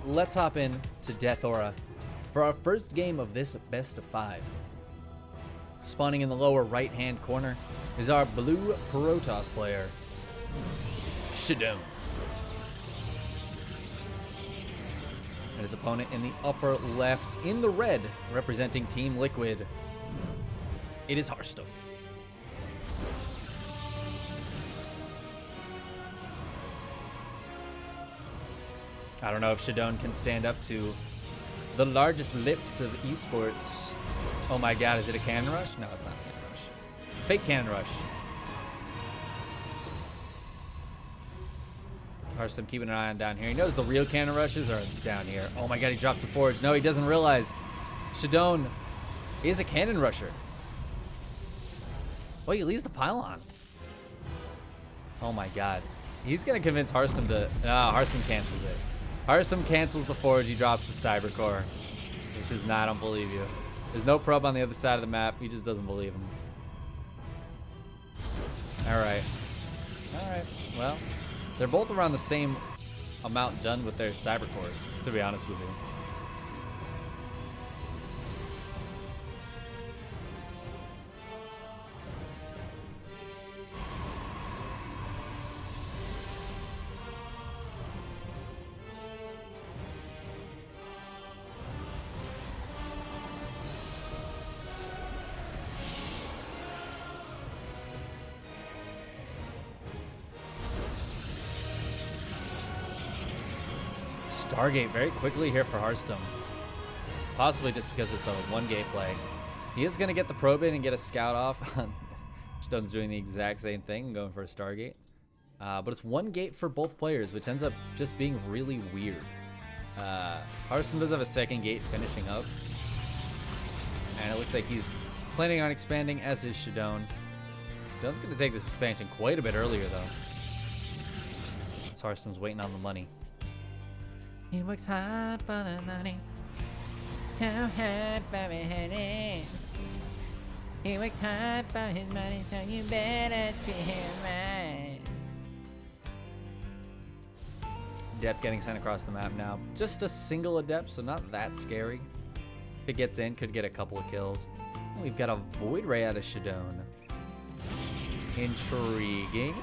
Let's hop in to Death Aura for our first game of this best of 5. Spawning in the lower right-hand corner is our blue Protoss player, Shadown. And his opponent in the upper left, in the red, representing Team Liquid, it is Harstem. I don't know if Shadown can stand up to the largest lips of esports. Oh my god, is it a cannon rush? No, it's not a cannon rush. It's a fake cannon rush. Harstem keeping an eye on down here. He knows the real cannon rushes are down here. Oh my god, he drops the forge. No, he doesn't realize Shadown is a cannon rusher. Oh, he leaves the pylon. Oh my god. He's going to convince Harstem to... Harstem cancels it. Harstem cancels the forge. He drops the cyber core. This is not, I don't believe you. There's no probe on the other side of the map. He just doesn't believe him. Alright. Alright. Well, they're both around the same amount done with their cyber cores, to be honest with you. Stargate very quickly here for Harstem. Possibly just because it's a one-gate play. He is going to get the probe in and get a scout off. Shadown's doing the exact same thing, going for a Stargate. But it's one gate for both players, which ends up just being really weird. Harstem does have a second gate finishing up. And it looks like he's planning on expanding, as is Shadown. Shadown's going to take this expansion quite a bit earlier, though. As Harstem's waiting on the money. He works hard for the money. So hard for it. He works hard for his money, so you better treat him right. Adept getting sent across the map now. Just a single Adept, so not that scary. If it gets in, could get a couple of kills. We've got a Void Ray out of Shadown. Intriguing.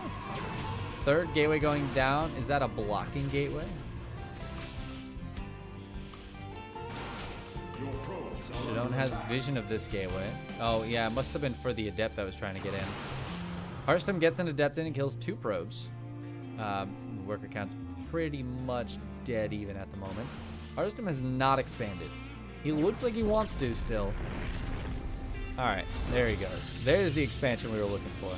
Third gateway going down. Is that a blocking gateway? Shadown has vision of this gateway. Oh, yeah, it must have been for the Adept that was trying to get in. Harstem gets an Adept in and kills 2 probes. Worker count's pretty much dead even at the moment. Harstem has not expanded. He looks like he wants to still. All right, there he goes. There's the expansion we were looking for.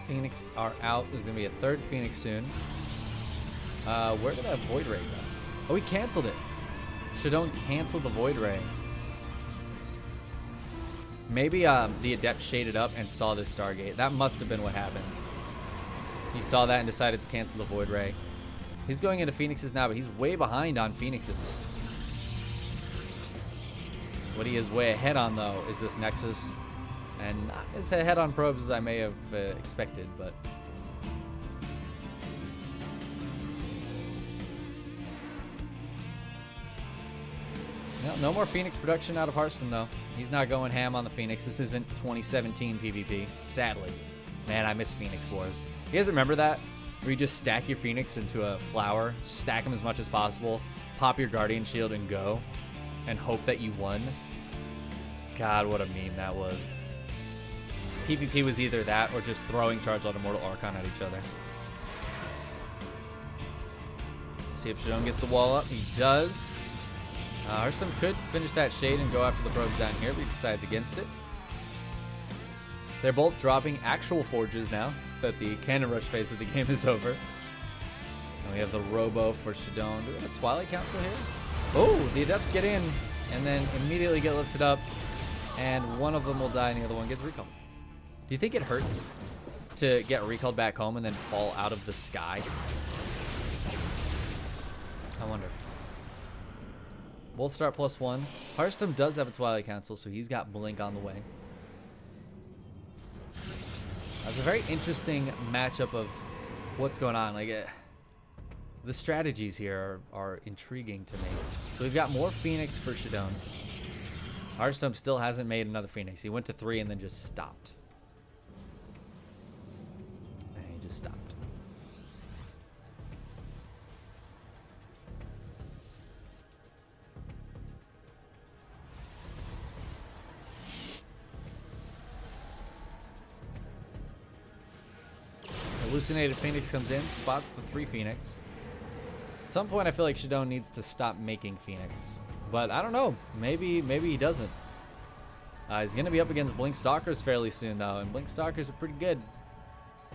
Phoenix are out. There's going to be a third Phoenix soon. Where did that Void Ray go? Oh, he canceled it. Shadown canceled the Void Ray. Maybe the Adept shaded up and saw this Stargate. That must have been what happened. He saw that and decided to cancel the Void Ray. He's going into Phoenixes now, but he's way behind on Phoenixes. What he is way ahead on, though, is this Nexus. And not as ahead on probes as I may have expected, but... No more Phoenix production out of Harstem, though. He's not going ham on the Phoenix. This isn't 2017 PvP, sadly. Man, I miss Phoenix Wars. You guys remember that? Where you just stack your Phoenix into a flower, stack them as much as possible, pop your Guardian Shield and go, and hope that you won? God, what a meme that was. PvP was either that or just throwing Charge Out Immortal Archon at each other. See if Shadown gets the wall up. He does. Harstem could finish that shade and go after the probes down here, but he decides against it. They're both dropping actual forges now that the cannon rush phase of the game is over. And we have the Robo for Shadown. Do we have a Twilight Council here? Oh, the Adepts get in and then immediately get lifted up. And one of them will die and the other one gets recalled. Do you think it hurts to get recalled back home and then fall out of the sky? I wonder. Both start +1. Harstem does have a Twilight Council, so he's got Blink on the way. That's a very interesting matchup of what's going on. Like, The strategies here are intriguing to me. So we've got more Phoenix for Shadown. Harstem still hasn't made another Phoenix. He went to 3 and then just stopped. And he just stopped. Hallucinated Phoenix comes in, spots the 3 Phoenix. At some point, I feel like Shadown needs to stop making Phoenix. But I don't know. Maybe he doesn't. He's going to be up against Blink Stalkers fairly soon, though. And Blink Stalkers are pretty good.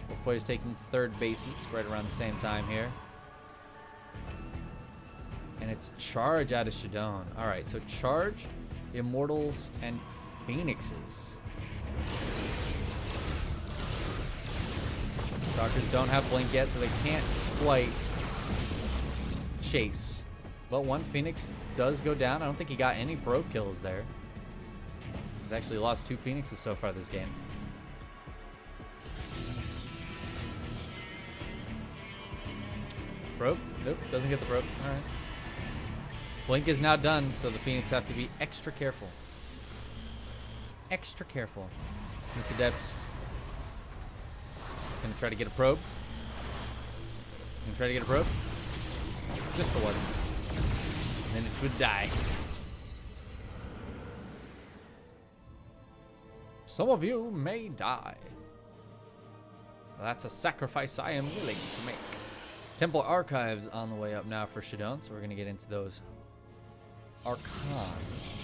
Both players taking 3rd bases right around the same time here. And it's Charge out of Shadown. All right, so Charge, Immortals, and Phoenixes. Stalkers don't have Blink yet, so they can't quite chase. But 1 Phoenix does go down. I don't think he got any probe kills there. He's actually lost 2 Phoenixes so far this game. Probe? Nope, doesn't get the probe. All right. Blink is now done, so the Phoenix have to be extra careful. Extra careful. Miss Adept. Gonna try to get a probe. Gonna try to get a probe. Just the one. And then it would die. Some of you may die. Well, that's a sacrifice I am willing to make. Temple Archives on the way up now for Shadown, so we're gonna get into those Archons.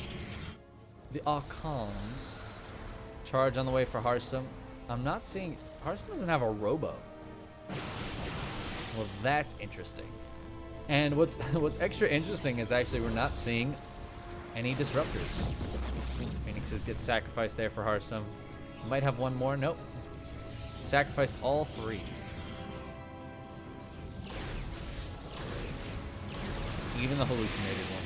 The Archons. Charge on the way for Harstem. I'm not seeing... Harstem doesn't have a Robo. Well, that's interesting. And what's extra interesting is actually we're not seeing any Disruptors. Phoenixes get sacrificed there for Harstem. Might have one more. Nope. Sacrificed all 3. Even the hallucinated one.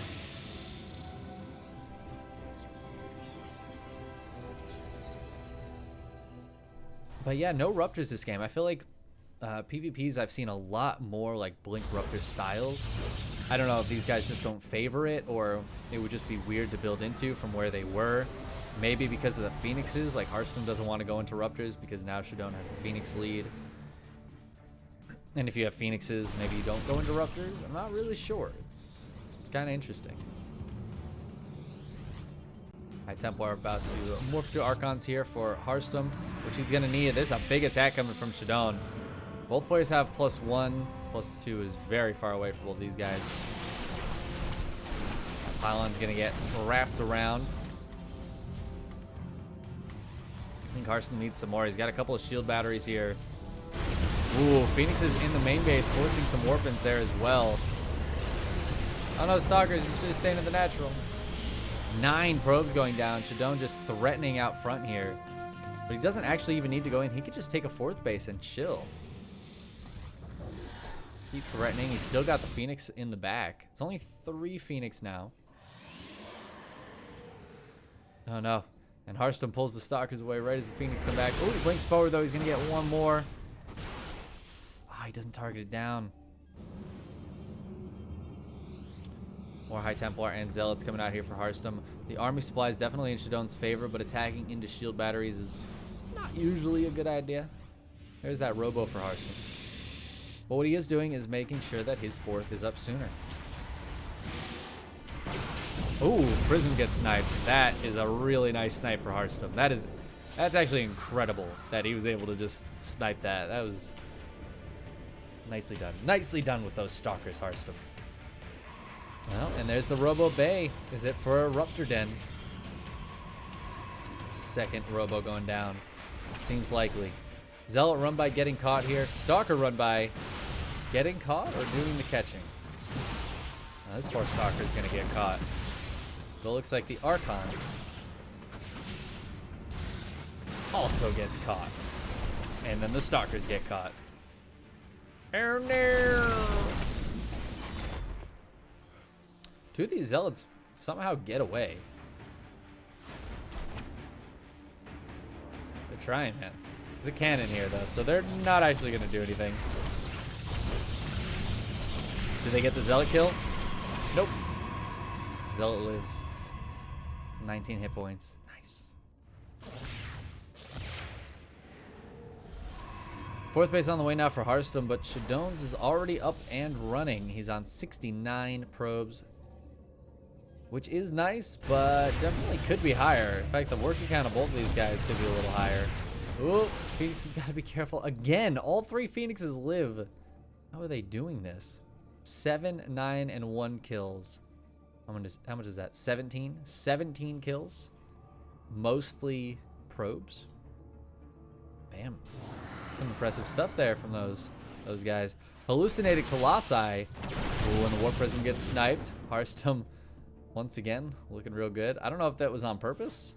But yeah, no Ruptors this game. I feel like PvPs I've seen a lot more like Blink Ruptor styles. I don't know if these guys just don't favor it or it would just be weird to build into from where they were. Maybe because of the Phoenixes, like Harstem doesn't want to go into Ruptors because now Shadown has the Phoenix lead. And if you have Phoenixes, maybe you don't go into Ruptors. I'm not really sure. It's kind of interesting. High Templar about to morph to Archons here for Harstem, which he's going to need. There's a big attack coming from Shadown. Both players have +1. +2 is very far away for both these guys. Pylon's going to get wrapped around. I think Harstem needs some more. He's got a couple of shield batteries here. Ooh, Phoenix is in the main base, forcing some warpins there as well. Oh no, Stalkers, you should have stayed in the natural. 9 probes going down. Shadown just threatening out front here. But he doesn't actually even need to go in. He could just take a 4th base and chill. Keep threatening. He's still got the Phoenix in the back. It's only 3 Phoenix now. Oh no. And Harstem pulls the Stalkers away right as the Phoenix come back. Oh, he blinks forward though. He's going to get one more. Ah, he doesn't target it down. More High Templar and Zealots coming out here for Harstem. The army supply is definitely in Shadown's favor, but attacking into shield batteries is not usually a good idea. There's that Robo for Harstem. But what he is doing is making sure that his 4th is up sooner. Ooh, Prism gets sniped. That is a really nice snipe for Harstem. That's actually incredible that he was able to just snipe that. That was nicely done. Nicely done with those Stalkers, Harstem. Well, and there's the Robo Bay. Is it for a Ruptor Den? 2nd Robo going down. Seems likely. Zealot run by getting caught here. Stalker run by getting caught or doing the catching. Now, this poor Stalker is going to get caught. So it looks like the Archon also gets caught. And then the Stalkers get caught. Oh no! 2 of these Zealots somehow get away. They're trying, man. There's a cannon here, though, so they're not actually going to do anything. Do they get the Zealot kill? Nope. Zealot lives. 19 hit points. Nice. Fourth base on the way now for Harstem, but Shadown's is already up and running. He's on 69 probes, which is nice, but definitely could be higher. In fact, the working count of both of these guys could be a little higher. Ooh, Phoenix has got to be careful. Again, all 3 Phoenixes live. How are they doing this? 7, 9, and 1 kills. How much is that? 17? 17 kills. Mostly probes. Bam. Some impressive stuff there from those guys. Hallucinated Colossi. Ooh, when the Warp Prism gets sniped. Harstem, once again, looking real good. I don't know if that was on purpose.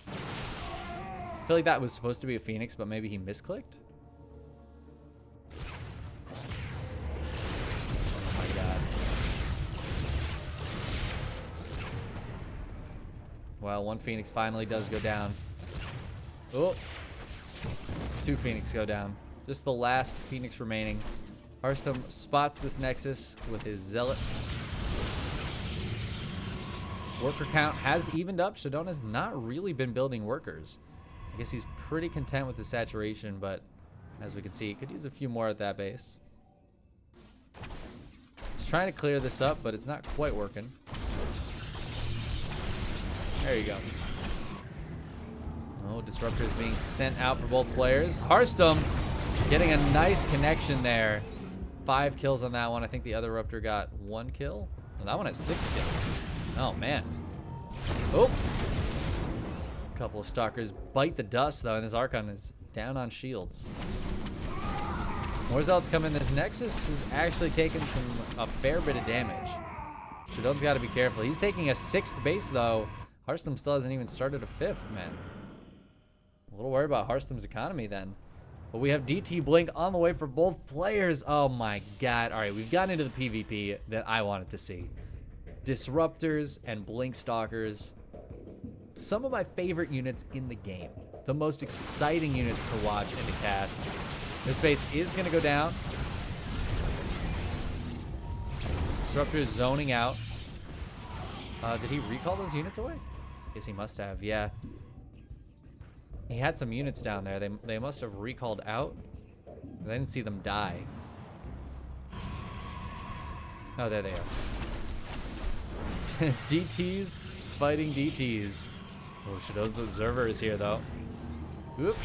I feel like that was supposed to be a Phoenix, but maybe he misclicked. Oh my god. Well, 1 Phoenix finally does go down. Oh. 2 Phoenix go down. Just the last Phoenix remaining. Harstem spots this Nexus with his Zealot. Worker count has evened up. Shadown has not really been building workers. I guess he's pretty content with the saturation, but as we can see, he could use a few more at that base. He's trying to clear this up, but it's not quite working. There you go. Oh, Disruptors being sent out for both players. Harstem getting a nice connection there. 5 kills on that one. I think the other Ruptor got 1 kill. Oh, that one has 6 kills. Oh, man. Oh. A couple of Stalkers bite the dust, though, and his Archon is down on shields. More Zealots come in. This Nexus is actually taking a fair bit of damage. Shadown's got to be careful. He's taking a 6th base, though. Harstem still hasn't even started a 5th, man. A little worried about Harstem's economy then. But we have DT Blink on the way for both players. Oh my god. All right, we've gotten into the PvP that I wanted to see. Disruptors and Blink Stalkers. Some of my favorite units in the game. The most exciting units to watch and to cast. This base is going to go down. Disruptors zoning out. Did he recall those units away? Guess he must have, yeah. He had some units down there. They must have recalled out. I didn't see them die. Oh, there they are. DTs fighting DTs. Oh, Shadown's Observer is here, though. Oop.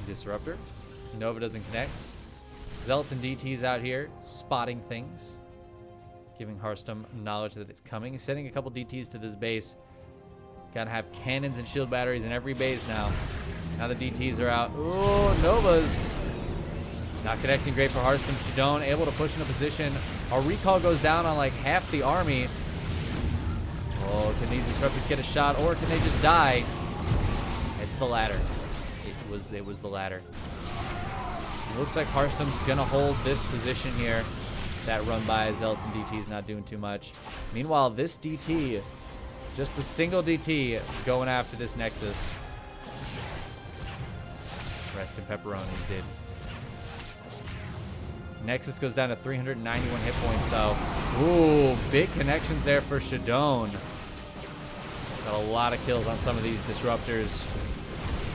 Disruptor. Nova doesn't connect. Zealots and DTs out here spotting things. Giving Harstem knowledge that it's coming. He's sending a couple DTs to this base. Gotta have cannons and shield batteries in every base now. Now the DTs are out. Ooh, Novas. Not connecting great for Harstem. Shadown able to push in a position. Our recall goes down on like half the army. Oh, can these Disruptors get a shot or can they just die? It's the latter. It was the latter. It looks like Harstem's gonna hold this position here. That run by Zealots and DT's not doing too much. Meanwhile, this DT, just the single DT going after this Nexus. Rest in pepperonis, dude. Nexus goes down to 391 hit points, though. Ooh, big connections there for Shadown. Got a lot of kills on some of these Disruptors.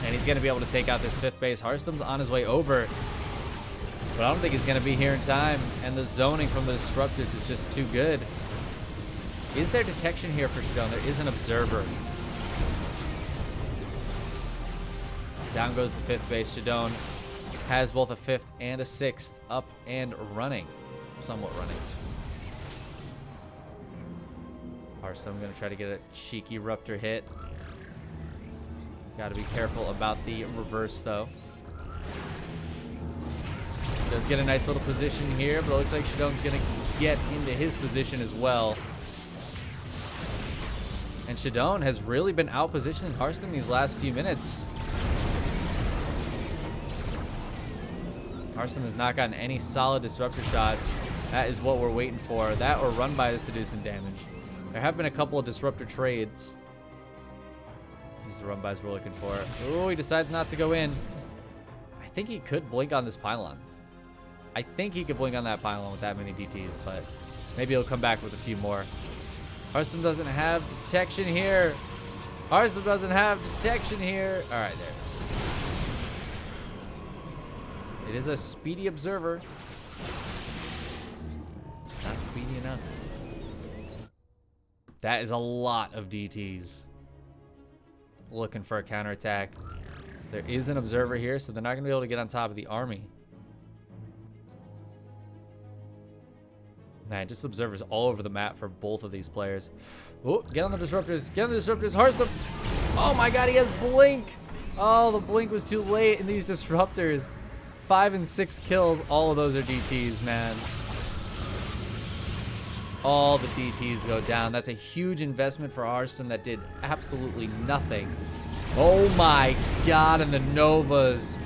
And he's going to be able to take out this 5th base. Harstem's on his way over. But I don't think he's going to be here in time. And the zoning from the Disruptors is just too good. Is there detection here for Shadown? There is an Observer. Down goes the 5th base. Shadown has both a 5th and a 6th up and running. Somewhat running. Harstem going to try to get a cheeky Ruptor hit. Got to be careful about the reverse, though. Does get a nice little position here, but it looks like Shadown's going to get into his position as well. And Shadown has really been out-positioning Harstem these last few minutes. Harstem has not gotten any solid Disruptor shots. That is what we're waiting for. That or run by this to do some damage. There have been a couple of Disruptor trades. These are the run bys we're looking for. Oh, he decides not to go in. I think he could blink on this pylon. I think he could blink on that pylon with that many DTs, but maybe he'll come back with a few more. Harstem doesn't have detection here. Harstem doesn't have detection here. All right, there it is. It is a speedy observer. Not speedy enough. That is a lot of DTs. Looking for a counterattack. There is an observer here, so they're not going to be able to get on top of the army. Man, just observers all over the map for both of these players. Oh, get on the disruptors. Get on the disruptors. Harstem. Oh my god, he has blink. Oh, the blink was too late in these disruptors. 5 and 6 kills. All of those are DTs, man. All the DTs go down. That's a huge investment for Harstem that did absolutely nothing. Oh my god, and the Novas.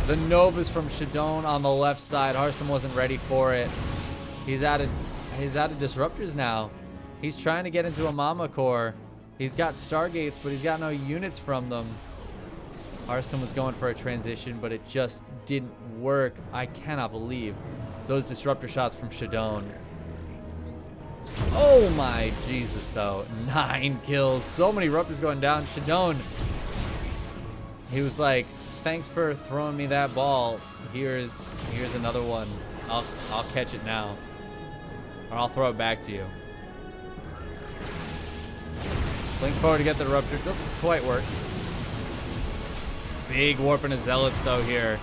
The Novas from Shadown on the left side. Harstem wasn't ready for it. He's out of disruptors now. He's trying to get into a Mama Core. He's got Stargates, but he's got no units from them. Harstem was going for a transition, but it just didn't work. I cannot believe those disruptor shots from Shadown. Oh my Jesus, though. 9 kills. So many Ruptors going down. Shadown, he was like, thanks for throwing me that ball. Here's another one. I'll catch it now. Or I'll throw it back to you. Blink forward to get the Ruptor. Doesn't quite work. Big warping of Zealots, though, here.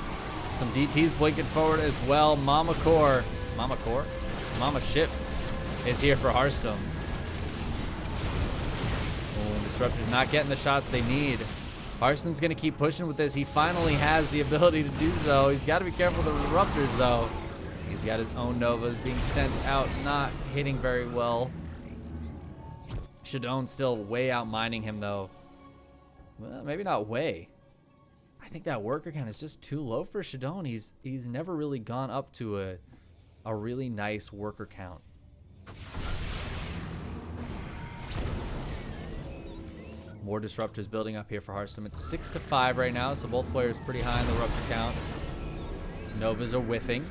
Some DTs blinking forward as well. Mama Core? Mama Ship is here for Harstem. Oh, Disruptor's not getting the shots they need. Harstem's going to keep pushing with this. He finally has the ability to do so. He's got to be careful with the Ruptors, though. He's got his own Novas being sent out, not hitting very well. Shadown still way out mining him, though. Well, maybe not way. I think that worker count is just too low for Shadown. He's never really gone up to a really nice worker count. More disruptors building up here for Harstem. It's 6-5 right now, so both players pretty high in the rupture count. Novas are whiffing.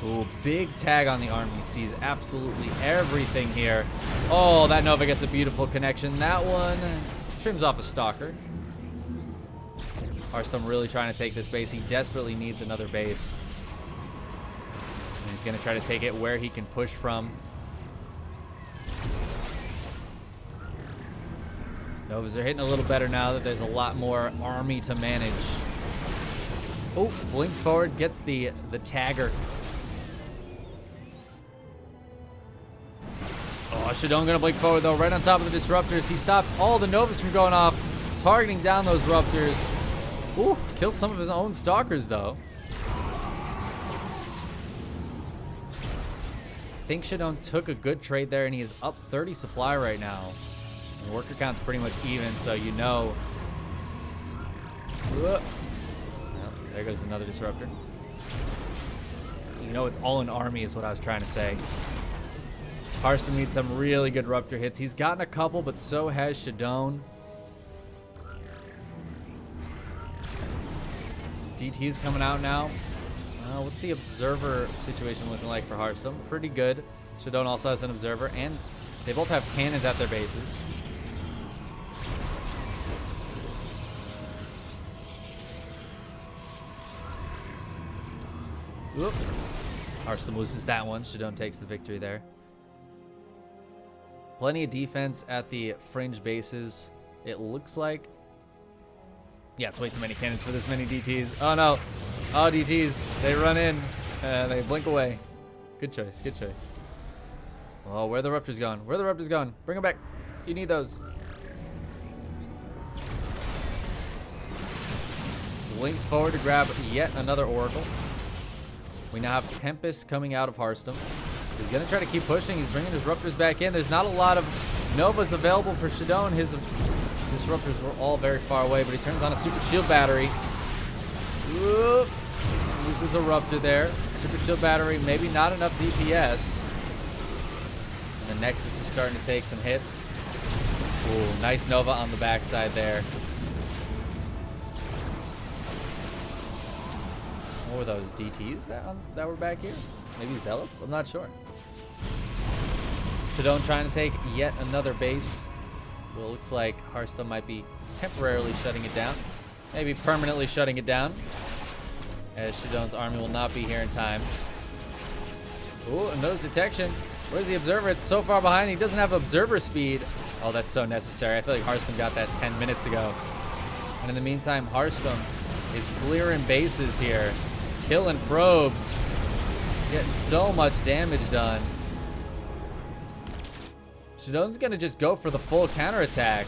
Ooh, big tag on the army. Sees absolutely everything here. Oh, that Nova gets a beautiful connection. That one trims off a Stalker. Harstem really trying to take this base. He desperately needs another base. And he's going to try to take it where he can push from. Novas are hitting a little better now that there's a lot more army to manage. Oh, blinks forward, gets the tagger. Oh, Shadown gonna blink forward though, right on top of the disruptors. He stops all the Novas from going off, targeting down those Ruptors. Ooh, kills some of his own Stalkers though. I think Shadown took a good trade there, and he is up 30 supply right now. The worker count's pretty much even, so you know. Well, there goes another disruptor. You know it's all an army is what I was trying to say. Harstem needs some really good Ruptor hits. He's gotten a couple, but so has Shadown. DT is coming out now. What's the observer situation looking like for Harstem? Pretty good. Shadown also has an observer, and they both have cannons at their bases. Whoop. Harstem loses that one. Shadown takes the victory there. Plenty of defense at the fringe bases, it looks like. Yeah, it's way too many cannons for this many DTs. Oh no. Oh, DTs. They run in. They blink away. Good choice. Good choice. Oh, where are the Ruptors going? Where are the Ruptors going? Bring them back. You need those. Blinks forward to grab yet another Oracle. We now have Tempest coming out of Harstem. He's going to try to keep pushing. He's bringing his Ruptors back in. There's not a lot of Novas available for Shadown. His Disruptors were all very far away, but he turns on a Super Shield Battery. Whoop. Loses a Ruptor there. Super Shield Battery, maybe not enough DPS. And the Nexus is starting to take some hits. Ooh, nice Nova on the backside there. What were those, DTs that were back here? Maybe Zealots? I'm not sure. Shadown trying to take yet another base. Well, it looks like Harstem might be temporarily shutting it down. Maybe permanently shutting it down, as Shadown's army will not be here in time. Ooh, another detection. Where's the observer? It's so far behind. He doesn't have observer speed. Oh, that's so necessary. I feel like Harstem got that 10 minutes ago. And in the meantime, Harstem is clearing bases here. Killing probes. Getting so much damage done. Shadown's going to just go for the full counterattack.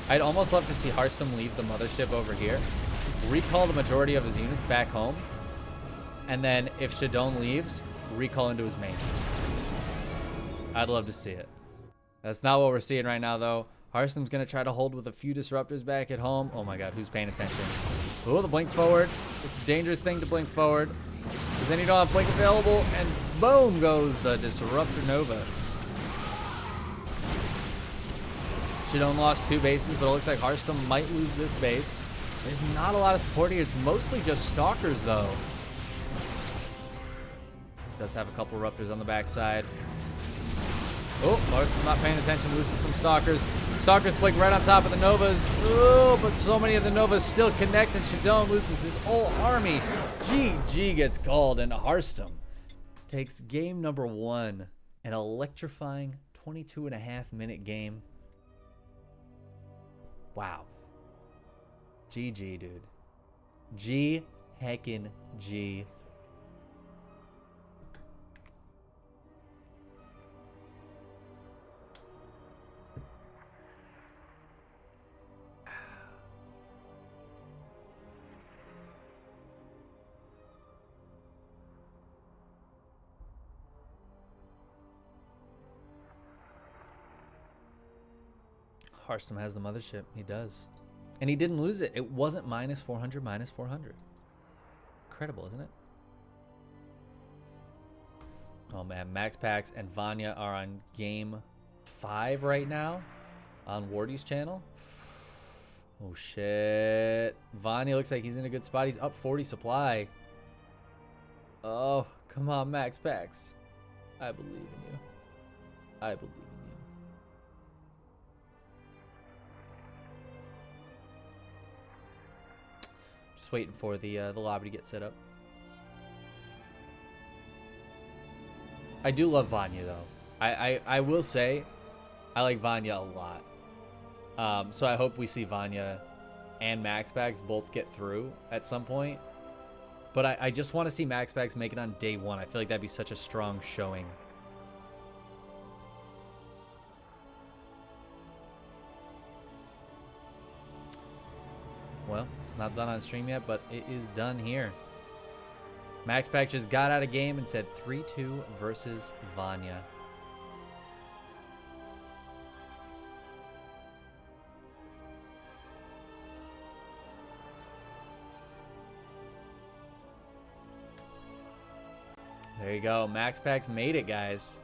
I'd almost love to see Harstem leave the mothership over here, recall the majority of his units back home, and then if Shadown leaves, recall into his main. I'd love to see it. That's not what we're seeing right now, though. Harstem's going to try to hold with a few disruptors back at home. Oh my god, who's paying attention? Oh, the blink forward. It's a dangerous thing to blink forward, because then you don't have blink available, and boom goes the Disruptor Nova. Shadown lost 2 bases, but it looks like Harstem might lose this base. There's not a lot of support here. It's mostly just Stalkers, though. Does have a couple Ruptors on the backside. Oh, Harstem not paying attention, loses some Stalkers. Stalkers blink right on top of the Novas. Oh, but so many of the Novas still connect, and Shadown loses his whole army. GG gets called, and Harstem takes game number 1. An electrifying 22.5-minute game. Wow. GG, dude. G heckin' G. Harstem has the mothership. He does. And he didn't lose it. It wasn't minus 400, minus 400. Incredible, isn't it? Oh, man. Max Pax and Vanya are on game 5 right now on Wardy's channel. Oh, shit. Vanya looks like he's in a good spot. He's up 40 supply. Oh, come on, Max Pax. I believe in you. I believe in you. Just waiting for the lobby to get set up. I do love Vanya, though. I will say I like Vanya a lot. So I hope we see Vanya and Max Pax both get through at some point. But I just want to see Max Pax make it on day 1. I feel like that'd be such a strong showing. Well, it's not done on stream yet, but it is done here. Max Pax just got out of game and said 3-2 versus Vanya. There you go. Max Pax made it, guys.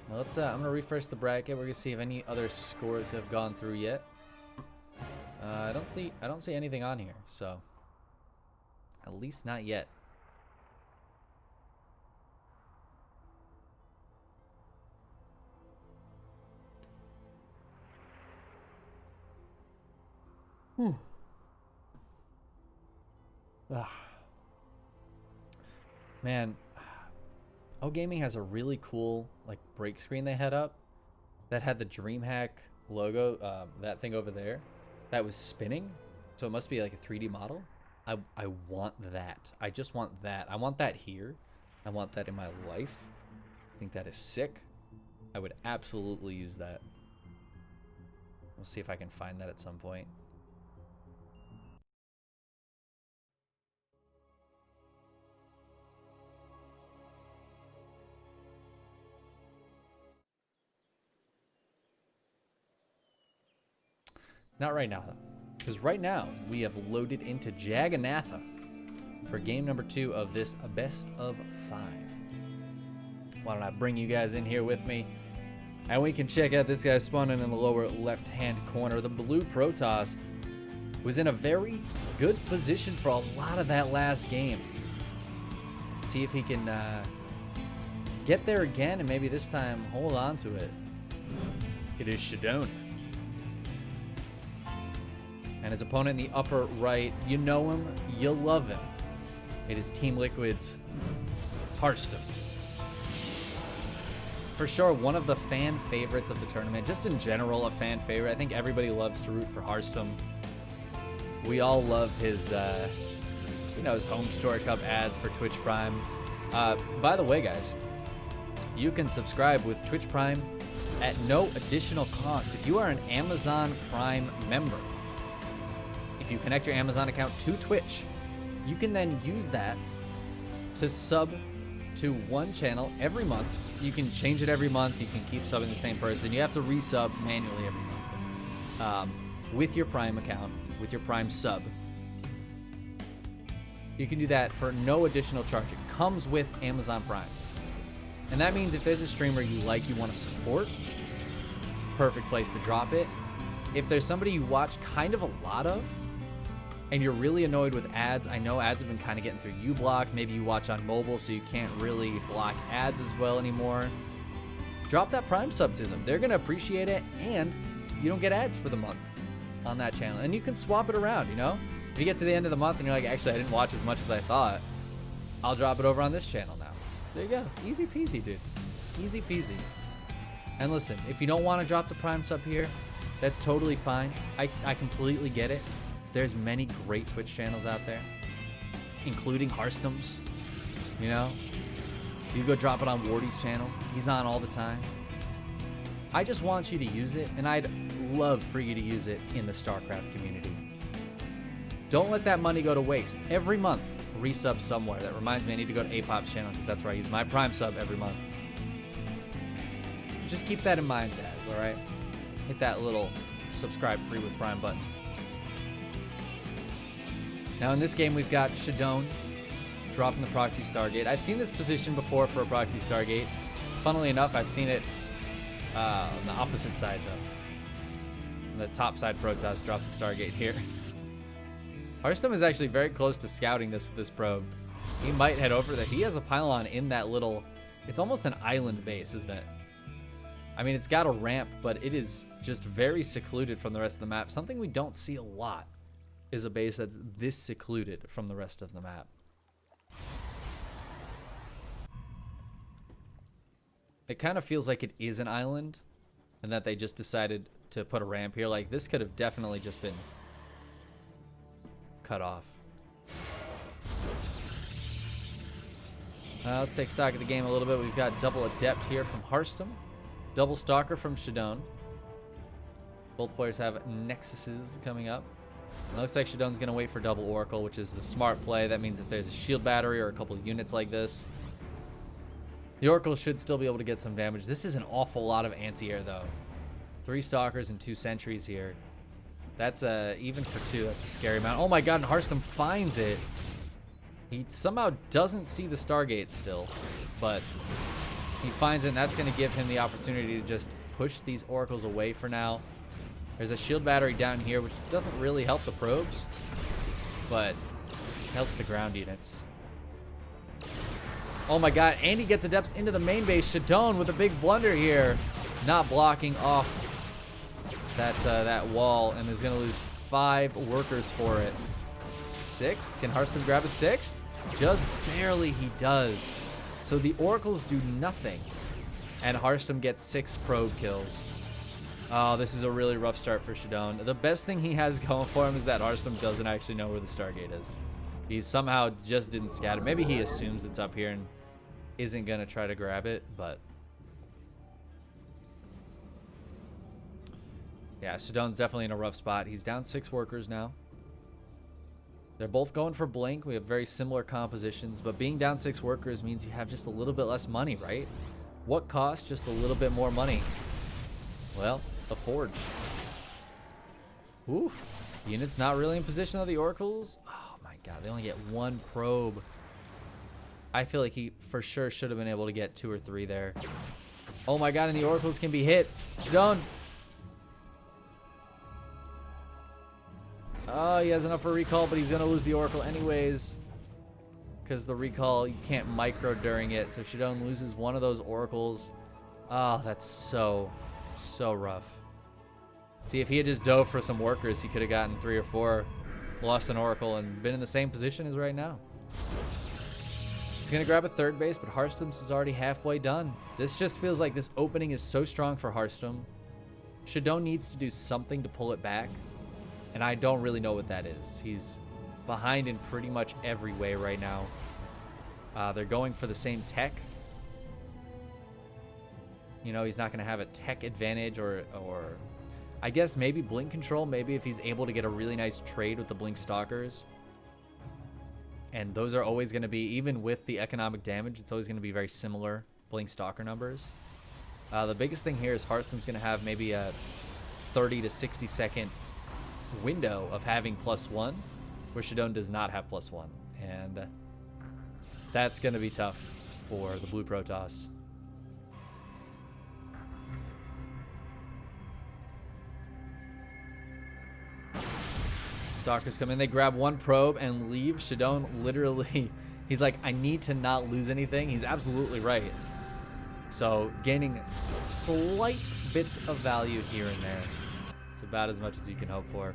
Now let's I'm gonna refresh the bracket. We're gonna see if any other scores have gone through yet. I don't see anything on here, so at least not yet. Whew. Man, O Gaming has a really cool like break screen they had up that had the DreamHack logo, that thing over there that was spinning. So it must be like a 3D model. I want that. I just want that. I want that here. I want that in my life. I think that is sick. I would absolutely use that. We'll see if I can find that at some point. Not right now, though. Because right now, we have loaded into Jagannatha for game number 2 of this best of 5. Why don't I bring you guys in here with me? And we can check out this guy spawning in the lower left-hand corner. The blue Protoss was in a very good position for a lot of that last game. See if he can get there again and maybe this time hold on to it. It is Shadown. And his opponent in the upper right, you know him, you'll love him. It is Team Liquid's Harstem. For sure, one of the fan favorites of the tournament. Just in general, a fan favorite. I think everybody loves to root for Harstem. We all love his, his Home Store Cup ads for Twitch Prime. By the way, guys, you can subscribe with Twitch Prime at no additional cost if you are an Amazon Prime member. If you connect your Amazon account to Twitch, you can then use that to sub to one channel every month. You can change it every month. You can keep subbing the same person. You have to resub manually every month with your Prime account, with your Prime sub. You can do that for no additional charge. It comes with Amazon Prime. And that means if there's a streamer you like, you want to support, perfect place to drop it. If there's somebody you watch kind of a lot of, and you're really annoyed with ads, I know ads have been kind of getting through uBlock. Maybe you watch on mobile, so you can't really block ads as well anymore. Drop that Prime sub to them. They're going to appreciate it, and you don't get ads for the month on that channel. And you can swap it around, you know? If you get to the end of the month and you're like, actually, I didn't watch as much as I thought, I'll drop it over on this channel now. There you go. Easy peasy, dude. Easy peasy. And listen, if you don't want to drop the Prime sub here, that's totally fine. I completely get it. There's many great Twitch channels out there, including Harstem's. You know, you go drop it on Wardy's channel. He's on all the time. I just want you to use it, and I'd love for you to use it in the StarCraft community. Don't let that money go to waste. Every month, resub somewhere. That reminds me, I need to go to Apop's channel because that's where I use my Prime sub every month. Just keep that in mind, guys, all right? Hit that little subscribe free with Prime button. Now in this game, we've got Shadown dropping the Proxy Stargate. I've seen this position before for a Proxy Stargate. Funnily enough, I've seen it on the opposite side, though. On the top side, Protoss dropped the Stargate here. Harstem is actually very close to scouting this with this probe. He might head over there. He has a pylon in that little... It's almost an island base, isn't it? I mean, it's got a ramp, but it is just very secluded from the rest of the map. Something we don't see a lot is a base that's this secluded from the rest of the map. It kind of feels like it is an island and that they just decided to put a ramp here. Like, this could have definitely just been cut off. Let's take stock of the game a little bit. We've got double Adept here from Harstem. Double Stalker from Shadown. Both players have Nexuses coming up. It looks like Shadown's going to wait for double Oracle, which is the smart play. That means if there's a shield battery or a couple of units like this, the Oracle should still be able to get some damage. This is an awful lot of anti-air, though. 3 Stalkers and 2 Sentries here. That's even for 2, that's a scary amount. Oh my god, and Harstem finds it. He somehow doesn't see the Stargate still, but he finds it, and that's going to give him the opportunity to just push these Oracles away for now. There's a shield battery down here, which doesn't really help the probes, but it helps the ground units. Oh my god, and he gets Adepts into the main base. Shadown with a big blunder here. Not blocking off that wall, and is going to lose 5 workers for it. 6? Can Harstem grab a 6th? Just barely he does. So the Oracles do nothing, and Harstem gets 6 probe kills. Oh, this is a really rough start for Shadown. The best thing he has going for him is that Harstem doesn't actually know where the Stargate is. He somehow just didn't scatter. Maybe he assumes it's up here and isn't going to try to grab it, but... yeah, Shadown's definitely in a rough spot. He's down 6 workers now. They're both going for Blink. We have very similar compositions, but being down 6 workers means you have just a little bit less money, right? What costs just a little bit more money? Well, a Forge. Ooh, unit's not really in position of the Oracles. Oh my god, they only get 1 probe. I feel like he for sure should have been able to get 2 or 3 there. Oh my god, and the oracles can be hit. Shadown. Oh, he has enough for a recall, but he's going to lose the oracle anyways. Because the recall, you can't micro during it. So Shadown loses one of those oracles. Oh, that's so rough. See, if he had just dove for some workers, he could have gotten 3 or 4, lost an oracle, and been in the same position as right now. He's going to grab a third base, but Harstem's is already halfway done. This just feels like this opening is so strong for Harstem. Shadown needs to do something to pull it back, and I don't really know what that is. He's behind in pretty much every way right now. They're going for the same tech. You know, he's not going to have a tech advantage or I guess maybe blink control. Maybe if he's able to get a really nice trade with the blink stalkers. And those are always going to be, even with the economic damage, it's always going to be very similar blink stalker numbers. The biggest thing here is Harstem's going to have maybe a 30 to 60 second window of having +1, where Shadown does not have +1. And that's going to be tough for the blue Protoss. Stalkers come in, they grab one probe and leave. Shadown literally, he's like, I need to not lose anything. He's absolutely right. So gaining slight bits of value here and there. It's about as much as you can hope for.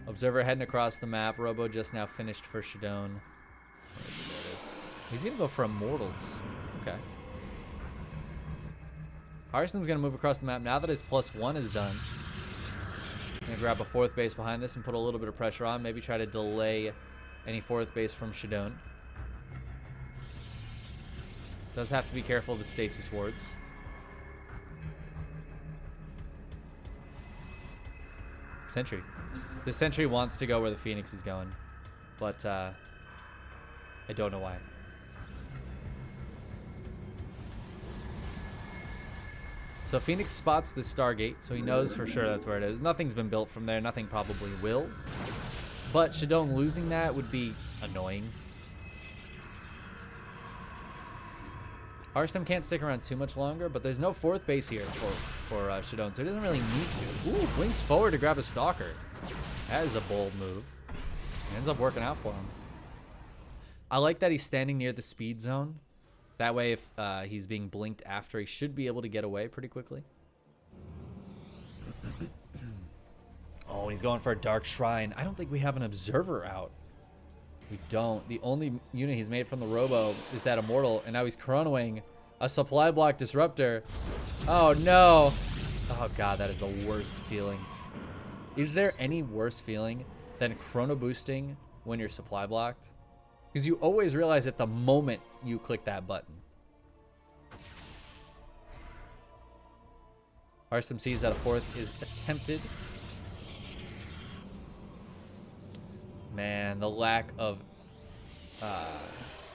Observer heading across the map. Robo just now finished for Shadown. He's gonna go for Immortals. Okay. Harstem's gonna move across the map now that his +1 is done. Gonna grab a 4th base behind this and put a little bit of pressure on. Maybe try to delay any 4th base from Shadown. Does have to be careful of the stasis wards. Sentry. The Sentry wants to go where the Phoenix is going, but I don't know why. So Phoenix spots the Stargate, so he knows for sure that's where it is. Nothing's been built from there. Nothing probably will. But Shadown losing that would be annoying. Harstem can't stick around too much longer, but there's no 4th base here for Shadown, so he doesn't really need to. Ooh, blinks forward to grab a Stalker. That is a bold move. It ends up working out for him. I like that he's standing near the speed zone. That way, if he's being blinked after, he should be able to get away pretty quickly. Oh, and he's going for a Dark Shrine. I don't think we have an Observer out. We don't. The only unit he's made from the Robo is that Immortal, and now he's chronoing a supply block Disruptor. Oh, no. Oh, God, that is the worst feeling. Is there any worse feeling than chrono boosting when you're supply blocked? Because you always realize at the moment you click that button. Harstem sees that a 4th is attempted. Man, the lack of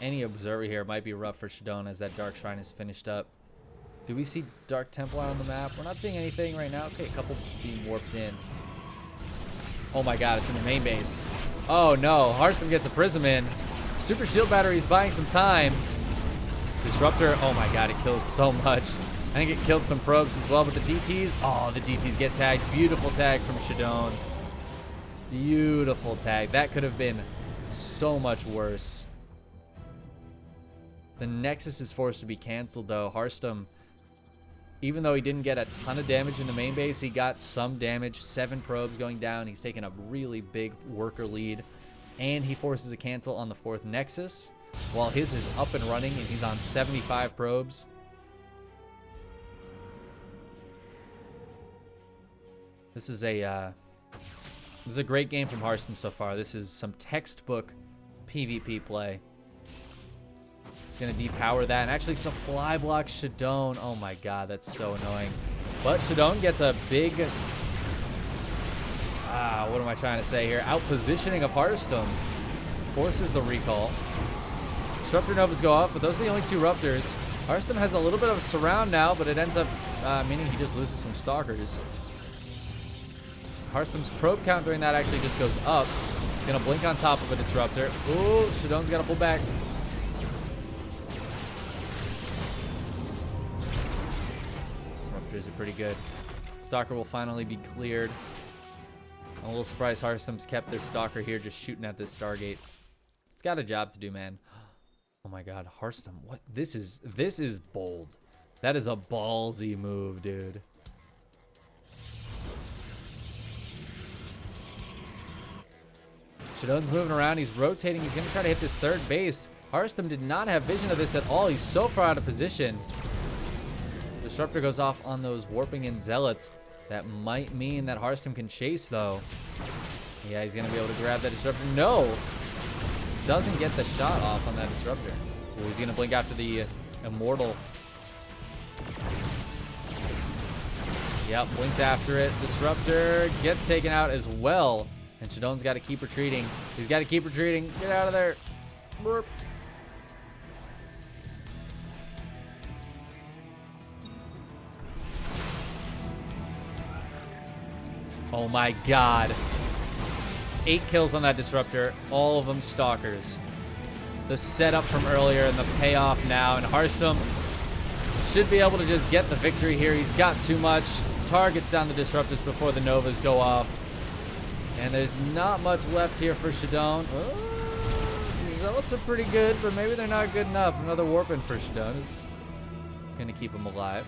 any Observer here might be rough for Shadown as that Dark Shrine is finished up. Do we see Dark Templar on the map? We're not seeing anything right now. Okay, a couple being warped in. Oh my god, it's in the main base. Oh no, Harstem gets a Prism in. Super Shield Battery's buying some time. Disruptor, oh my god, it kills so much. I think it killed some probes as well, but the DTs, oh, the DTs get tagged. Beautiful tag from Shadown. Beautiful tag. That could have been so much worse. The Nexus is forced to be canceled, though. Harstem, even though he didn't get a ton of damage in the main base, he got some damage. 7 probes going down. He's taken a really big worker lead. And he forces a cancel on the 4th Nexus, while his is up and running, and he's on 75 probes. This is a great game from Harstem so far. This is some textbook PvP play. He's going to depower that and actually supply block Shadown. Oh my god, that's so annoying. But Shadown gets a big... what am I trying to say here? Outpositioning of Harstem. Forces the recall. Disruptor Novas go off, but those are the only 2 Ruptors. Harstem has a little bit of a surround now, but it ends up meaning he just loses some Stalkers. Harstem's probe count during that actually just goes up. He's going to blink on top of a Disruptor. Ooh, Shadown's got to pull back. disruptors are pretty good. Stalker will finally be cleared. I'm a little surprised Harstem's kept this Stalker here just shooting at this Stargate. It's got a job to do, man. Oh my god, Harstem. What? This is bold. That is a ballsy move, dude. Shadown's moving around. He's rotating. He's going to try to hit this third base. Harstem did not have vision of this at all. He's so far out of position. Disruptor goes off on those warping in zealots. That might mean that Harstem can chase, though. Yeah, he's going to be able to grab that disruptor. No! Doesn't get the shot off on that disruptor. Ooh, he's going to blink after the immortal. Yep, blinks after it. Disruptor gets taken out as well. And Shadown's got to keep retreating. He's got to keep retreating. Get out of there. Burp. Oh my god. 8 kills on that disruptor. All of them stalkers. The setup from earlier and the payoff now. And Harstem should be able to just get the victory here. He's got too much. Targets down the disruptors before the Novas go off. And there's not much left here for Shadown. Oh, the Zealots are pretty good, but maybe they're not good enough. Another warping for Shadown is going to keep him alive.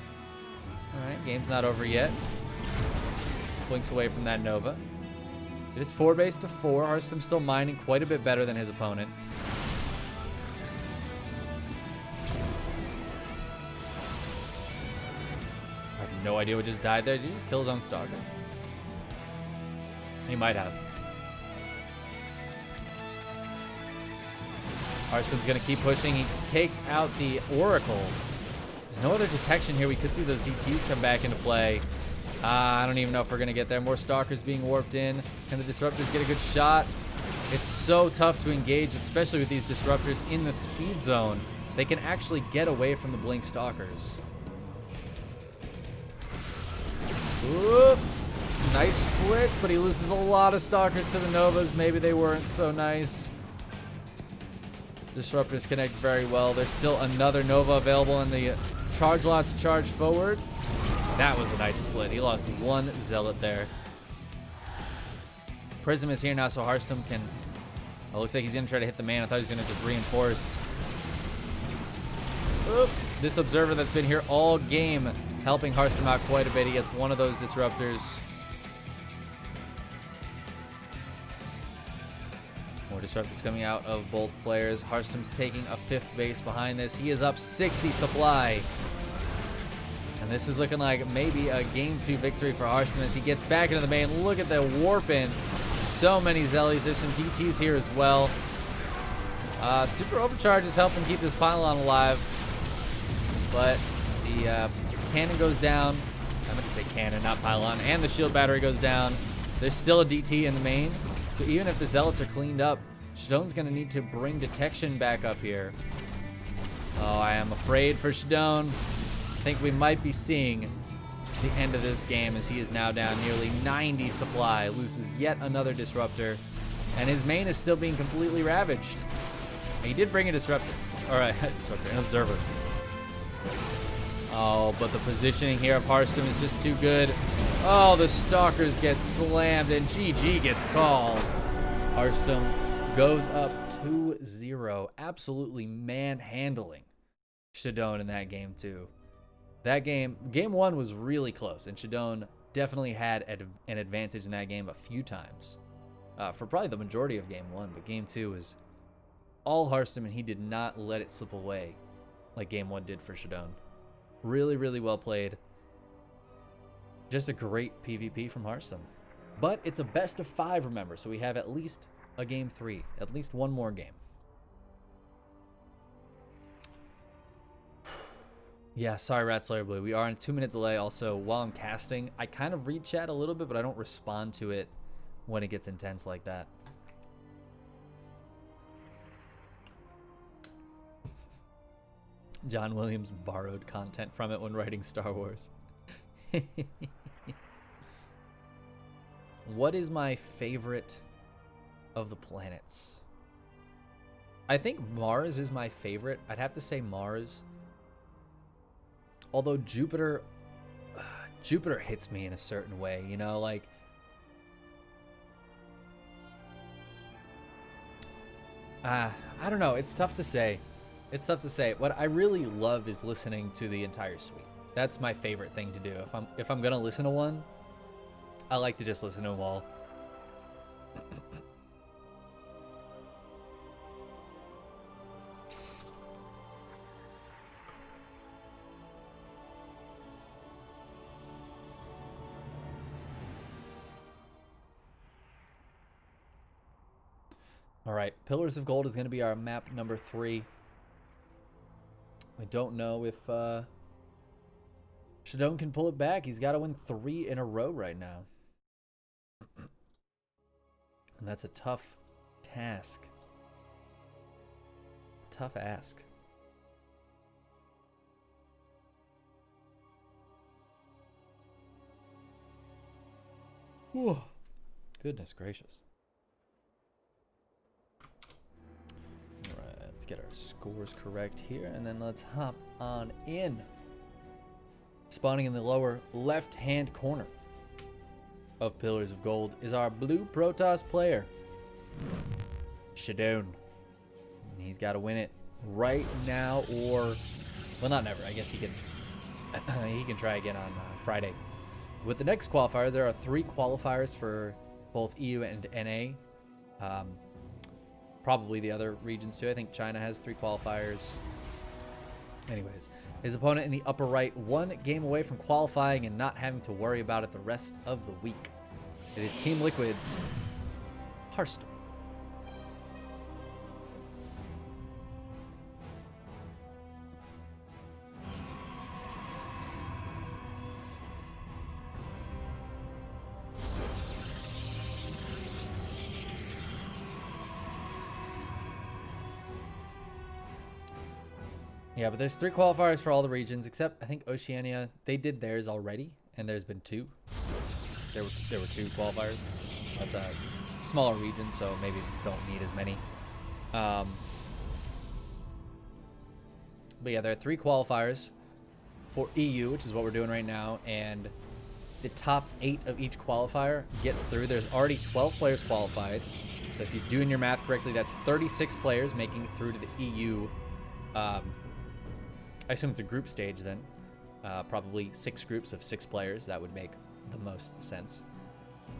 All right, game's not over yet. Blinks away from that Nova. It is 4 base to 4. Harstem still mining quite a bit better than his opponent. I have no idea what just died there. Did he just kill his own Stalker? He might have. Harstem's going to keep pushing. He takes out the Oracle. There's no other detection here. We could see those DTs come back into play. I don't even know if we're going to get there. More Stalkers being warped in. Can the Disruptors get a good shot? It's so tough to engage, especially with these Disruptors in the speed zone. They can actually get away from the Blink Stalkers. Whoop. Nice splits, but he loses a lot of Stalkers to the Novas. Maybe they weren't so nice. Disruptors connect very well. There's still another Nova available, and the charge lots charge forward. That was a nice split. He lost 1 Zealot there. Prism is here now, so Harstem can... Oh, looks like he's going to try to hit the man. I thought he was going to just reinforce. Oop. This Observer that's been here all game, helping Harstem out quite a bit. He gets one of those Disruptors. More Disruptors coming out of both players. Harstem's taking a 5th base behind this. He is up 60 supply. And this is looking like maybe a Game 2 victory for Harstem as he gets back into the main. Look at the warping. So many Zellies. There's some DTs here as well. Super Overcharge is helping keep this pylon alive. But the cannon goes down. I meant to say cannon, not pylon. And the shield battery goes down. There's still a DT in the main. So even if the Zealots are cleaned up, Shadown's going to need to bring detection back up here. Oh, I am afraid for Shadown. I think we might be seeing the end of this game as he is now down nearly 90 supply. Loses yet another Disruptor. And his main is still being completely ravaged. He did bring a Disruptor. Or a Disruptor, an Observer. Oh, but the positioning here of Harstem is just too good. Oh, the Stalkers get slammed and GG gets called. Harstem goes up 2-0. Absolutely manhandling Shadown in that game too. That game 1 was really close, and Shadown definitely had an advantage in that game a few times. For probably the majority of game 1, but game 2 was all Harstem, and he did not let it slip away like game 1 did for Shadown. Really, really well played. Just a great PvP from Harstem. But it's a best of 5, remember, so we have at least a game 3, at least one more game. Yeah, sorry, Rat Slayer Blue. We are on a 2-minute delay. Also, while I'm casting, I kind of read chat a little bit, but I don't respond to it when it gets intense like that. John Williams borrowed content from it when writing Star Wars. What is my favorite of the planets? I think Mars is my favorite. I'd have to say Mars. Although Jupiter, Jupiter hits me in a certain way, you know, like I don't know. It's tough to say. It's tough to say. What I really love is listening to the entire suite. That's my favorite thing to do. If I'm gonna listen to one, I like to just listen to them all. All right, Pillars of Gold is going to be our map number 3. I don't know if Shadown can pull it back. He's got to win 3 in a row right now. And that's a tough task. Tough ask. Whew. Goodness gracious. Let's get our scores correct here, and then let's hop on in. Spawning in the lower left-hand corner of Pillars of Gold is our blue Protoss player, Shadown. He's got to win it right now, or well, not never. I guess he can try again on Friday. With the next qualifier, there are 3 qualifiers for both EU and NA. Probably the other regions too. I think China has 3 qualifiers. Anyways, his opponent in the upper right, 1 game away from qualifying and not having to worry about it the rest of the week. It is Team Liquid's Harstem. Yeah, but there's 3 qualifiers for all the regions, except I think Oceania, they did theirs already, and there's been 2. There were 2 qualifiers. That's a smaller region, so maybe don't need as many. But yeah, there are 3 qualifiers for EU, which is what we're doing right now, and the top 8 of each qualifier gets through. There's already 12 players qualified, so if you're doing your math correctly, that's 36 players making it through to the EU. I assume it's a group stage then. Probably 6 groups of 6 players. That would make the most sense.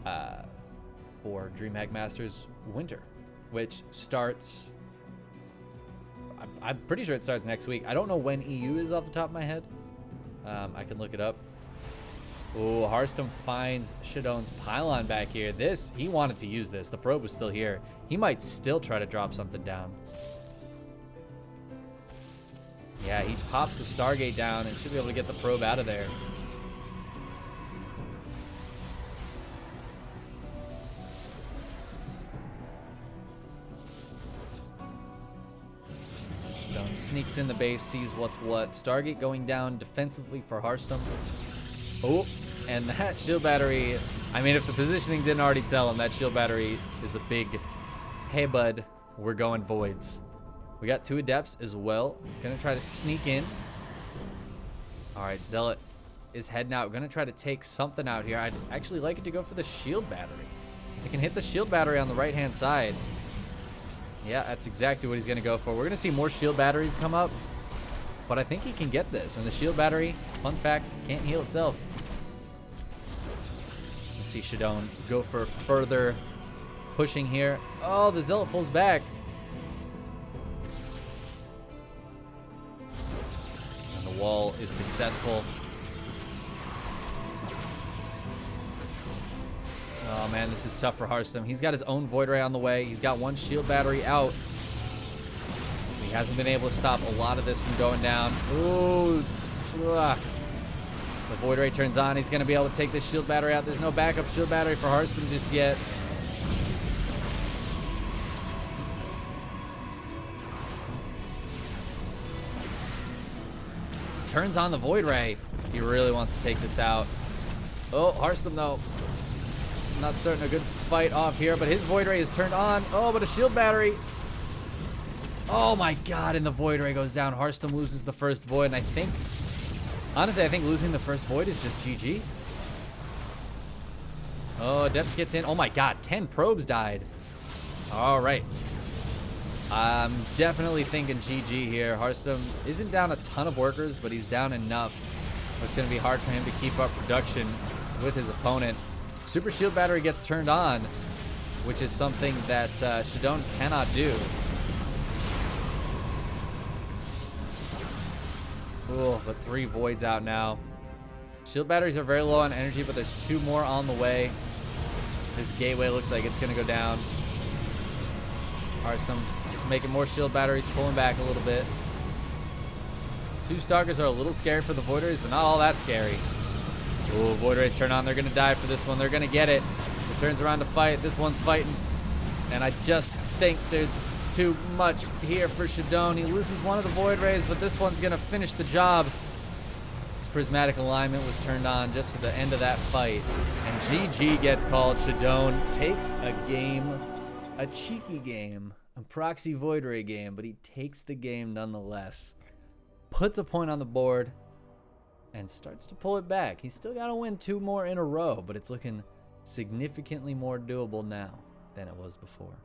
For DreamHack Masters Winter, which starts... I'm pretty sure it starts next week. I don't know when EU is off the top of my head. I can look it up. Oh, Harstem finds Shadown's pylon back here. He wanted to use this. The probe was still here. He might still try to drop something down. Yeah, he pops the Stargate down and should be able to get the probe out of there. Shadown sneaks in the base, sees what's what. Stargate going down defensively for Harstem. Oh, and that shield battery, I mean, if the positioning didn't already tell him, that shield battery is a big, hey bud, we're going voids. We got 2 adepts as well. Gonna try to sneak in. All right, Zealot is heading out. Gonna try to take something out here. I'd actually like it to go for the shield battery. It can hit the shield battery on the right-hand side. Yeah, that's exactly what he's gonna go for. We're gonna see more shield batteries come up, but I think he can get this. And the shield battery, fun fact, can't heal itself. Let's see Shadown go for further pushing here. Oh, the Zealot pulls back. Wall is successful. Oh man, this is tough for Harstem. He's got his own Void Ray on the way. He's got 1 shield battery out. He hasn't been able to stop a lot of this from going down. Ooh, the Void Ray turns on. He's going to be able to take this shield battery out. There's no backup shield battery for Harstem just yet. Turns on the Void Ray. He really wants to take this out. Oh, Harstem though, not starting a good fight off here, but his Void Ray is turned on. Oh, but a shield battery. Oh my god, and the Void Ray goes down. Harstem loses the first Void, and honestly, I think losing the first Void is just GG. Oh, Depth gets in. Oh my god, 10 probes died. All right. I'm definitely thinking GG here. Harstem isn't down a ton of workers, but he's down enough. It's going to be hard for him to keep up production with his opponent. Super Shield Battery gets turned on, which is something that Shadown cannot do. Oh, but 3 Voids out now. Shield batteries are very low on energy, but there's 2 more on the way. This gateway looks like it's going to go down. Harstem's making more shield batteries, pulling back a little bit. 2 Stalkers are a little scary for the Void Rays, but not all that scary. Oh, Void Rays turn on. They're going to die for this one. They're going to get it. It turns around to fight. This one's fighting. And I just think there's too much here for Shadown. He loses one of the Void Rays, but this one's going to finish the job. His Prismatic Alignment was turned on just for the end of that fight. And GG gets called. Shadown takes a game, a cheeky game, a Proxy Void Ray game, but he takes the game nonetheless. Puts a point on the board and starts to pull it back. He's still got to win 2 more in a row, but it's looking significantly more doable now than it was before.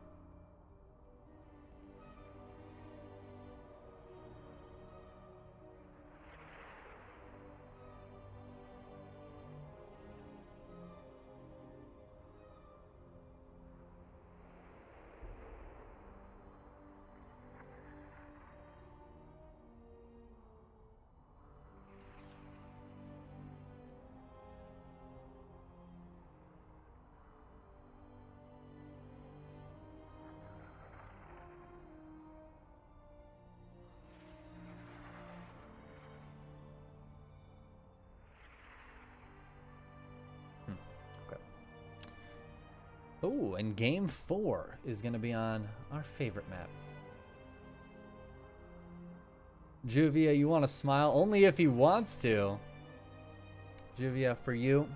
Oh, and game 4 is going to be on our favorite map. Juvia, you want to smile? Only if he wants to. Juvia, for you,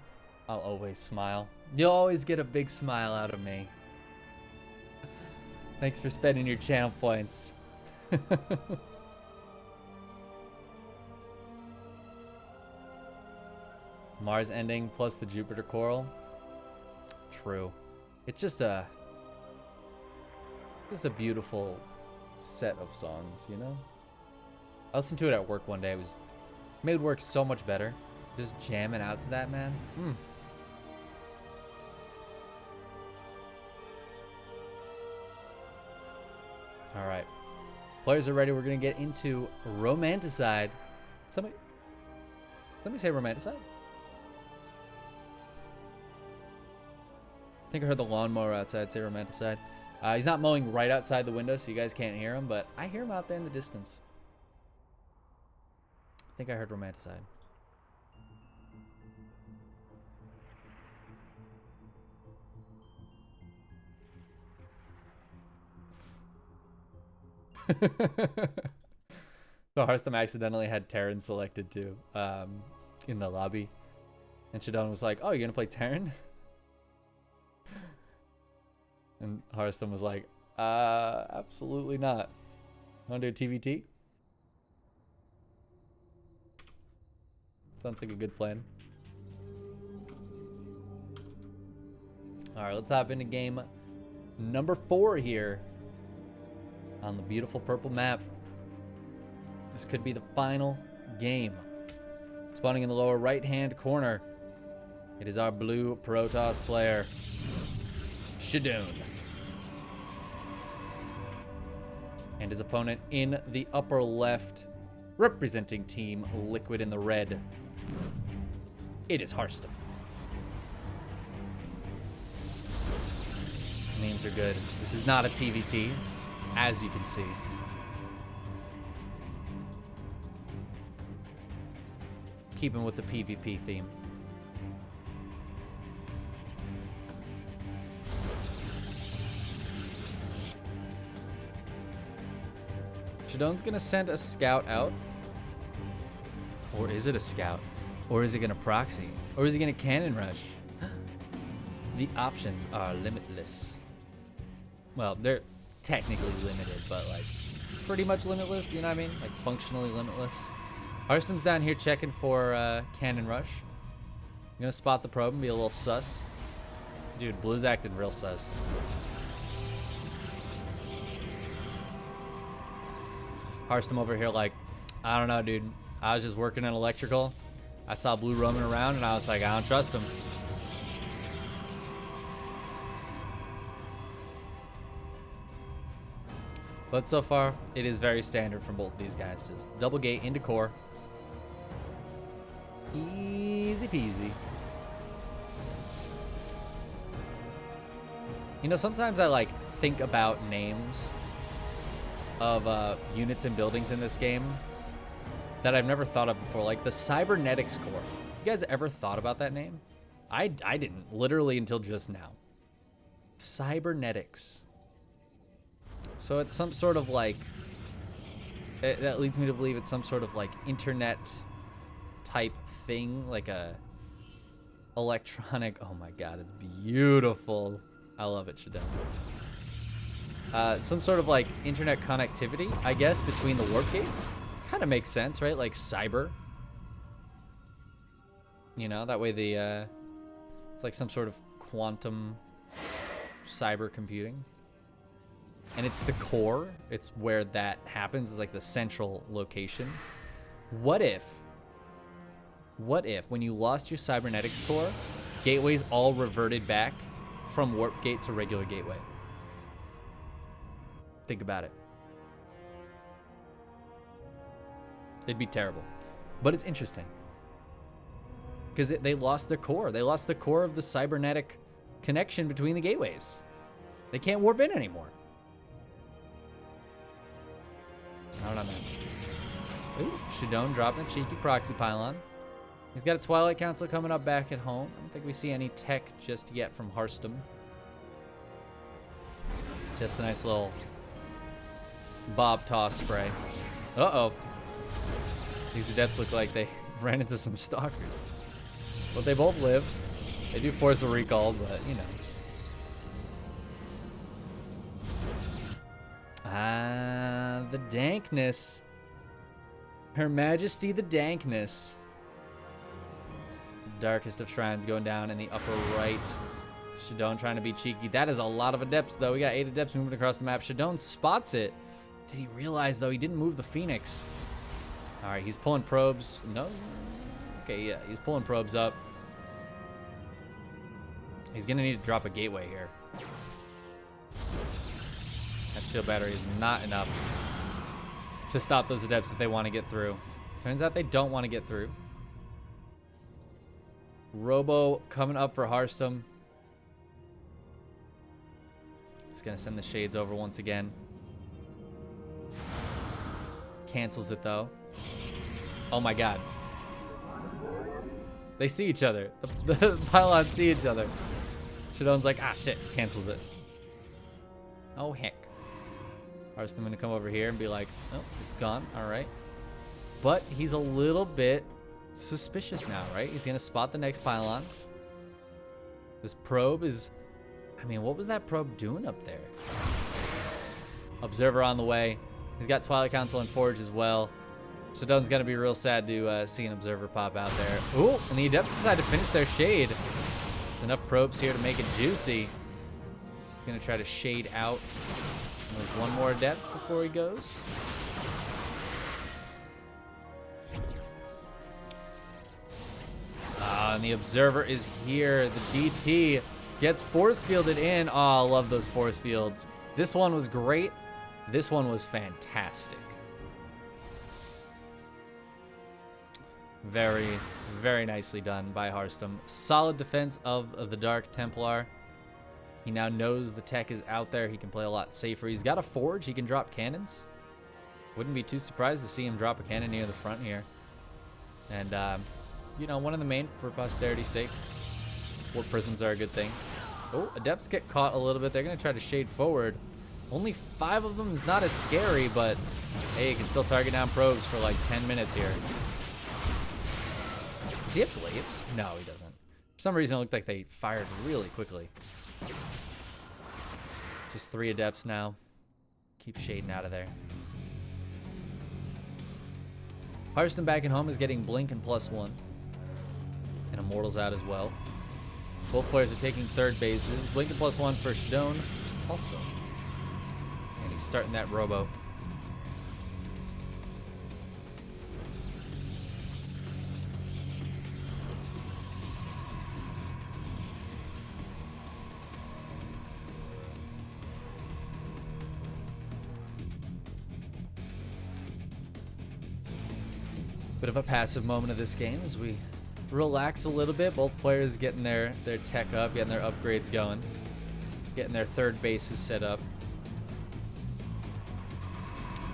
I'll always smile. You'll always get a big smile out of me. Thanks for spending your channel points. Mars ending plus the Jupiter coral. True. It's just a beautiful set of songs, you know? I listened to it at work one day. It made work so much better. Just jamming out to that, man. All right. Players are ready. We're going to get into Romanticide. Let me say Romanticide. I think I heard the lawnmower outside say Romanticide. He's not mowing right outside the window, so you guys can't hear him, but I hear him out there in the distance. I think I heard Romanticide. So Harstem accidentally had Terran selected too, in the lobby. And Shadown was like, oh, you're going to play Terran? And Harstem was like, absolutely not. Want to do a TVT? Sounds like a good plan. All right, let's hop into game number 4 here on the beautiful purple map. This could be the final game. Spawning in the lower right-hand corner, it is our blue Protoss player, Shadown. And his opponent in the upper left, representing Team Liquid in the red, it is Harstem. Names are good. This is not a TVT, as you can see. Keeping with the PvP theme. Shadown's gonna send a scout out. Or is it a scout? Or is it gonna proxy? Or is he gonna cannon rush? The options are limitless. Well, they're technically limited, but like pretty much limitless, you know what I mean? Like functionally limitless. Harstem's down here checking for cannon rush. I'm gonna spot the probe and be a little sus. Dude, Blue's acting real sus. Harstem over here like, I don't know, dude. I was just working in electrical. I saw Blue roaming around, and I was like, I don't trust him. But so far, it is very standard from both of these guys. Just double gate into core. Easy peasy. You know, sometimes I like think about names of units and buildings in this game that I've never thought of before, like the Cybernetics Core. You guys ever thought about that name? I didn't, literally until just now. Cybernetics. So it's some sort of like, that leads me to believe it's some sort of like internet type thing, like a electronic, oh my god, it's beautiful. I love it, Shadown. Some sort of like internet connectivity, I guess, between the warp gates. Kind of makes sense, right? Like cyber. You know, that way the, it's like some sort of quantum cyber computing. And it's the core. It's where that happens. It's like the central location. What if when you lost your cybernetics core, gateways all reverted back from warp gate to regular gateway? Think about it. It'd be terrible. But it's interesting. Because they lost their core. They lost the core of the cybernetic connection between the gateways. They can't warp in anymore. I don't know, man. Ooh, Shadown dropping a cheeky proxy pylon. He's got a Twilight Council coming up back at home. I don't think we see any tech just yet from Harstem. Just a nice little bob toss spray. Uh-oh. These adepts look like they ran into some stalkers. But they both live. They do force a recall, but, you know. Ah, the dankness. Her Majesty the dankness. Darkest of Shrines going down in the upper right. Shadown trying to be cheeky. That is a lot of adepts, though. We got 8 adepts moving across the map. Shadown spots it. Did he realize, though, he didn't move the Phoenix? All right, he's pulling probes. No. Okay, yeah, he's pulling probes up. He's going to need to drop a gateway here. That shield battery is not enough to stop those adepts if they want to get through. Turns out they don't want to get through. Robo coming up for Harstem. He's going to send the shades over once again. Cancels it, though. Oh, my God. They see each other. The pylons see each other. Shadown's like, ah, shit. Cancels it. Oh, heck. Harstem going to come over here and be like, oh, it's gone. All right. But he's a little bit suspicious now, right? He's going to spot the next pylon. This probe is... I mean, what was that probe doing up there? Observer on the way. He's got Twilight Council and Forge as well. Shadown's going to be real sad to see an Observer pop out there. Ooh, and the Adepts decide to finish their shade. Enough probes here to make it juicy. He's going to try to shade out. There's one more Adept before he goes. And the Observer is here. The DT gets force fielded in. Oh, I love those force fields. This one was great. This one was fantastic. Very, very nicely done by Harstem. Solid defense of the Dark Templar. He now knows the tech is out there. He can play a lot safer. He's got a Forge. He can drop cannons. Wouldn't be too surprised to see him drop a cannon near the front here. And, you know, one of the main for posterity's sake. Warp prisms are a good thing. Oh, Adepts get caught a little bit. They're going to try to shade forward. Only 5 of them is not as scary, but hey, you can still target down probes for like 10 minutes here. Does he have glaives? No, he doesn't. For some reason, it looked like they fired really quickly. Just 3 Adepts now. Keep shading out of there. Harstem back at home is getting Blink and +1. And Immortals out as well. Both players are taking third bases. Blinking +1 for Shadown also. And he's starting that robo. Bit of a passive moment of this game as we relax a little bit. Both players getting their tech up, getting their upgrades going, getting their third bases set up.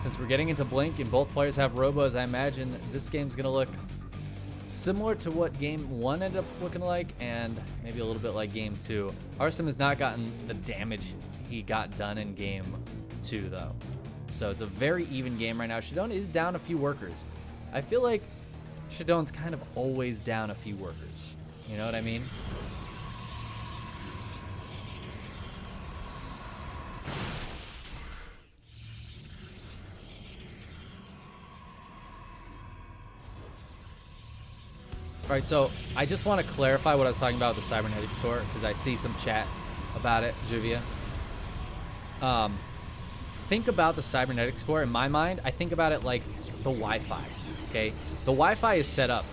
Since we're getting into Blink and both players have robos, I imagine this game's going to look similar to what Game 1 ended up looking like, and maybe a little bit like Game 2. Harstem has not gotten the damage he got done in Game 2, though. So it's a very even game right now. Shadown is down a few workers. I feel like Shadown's kind of always down a few workers. You know what I mean? All right, so I just want to clarify what I was talking about with the cybernetic score, because I see some chat about it, Juvia. Think about the cybernetic score. In my mind, I think about it like the Wi-Fi. Okay, the Wi-Fi is set up.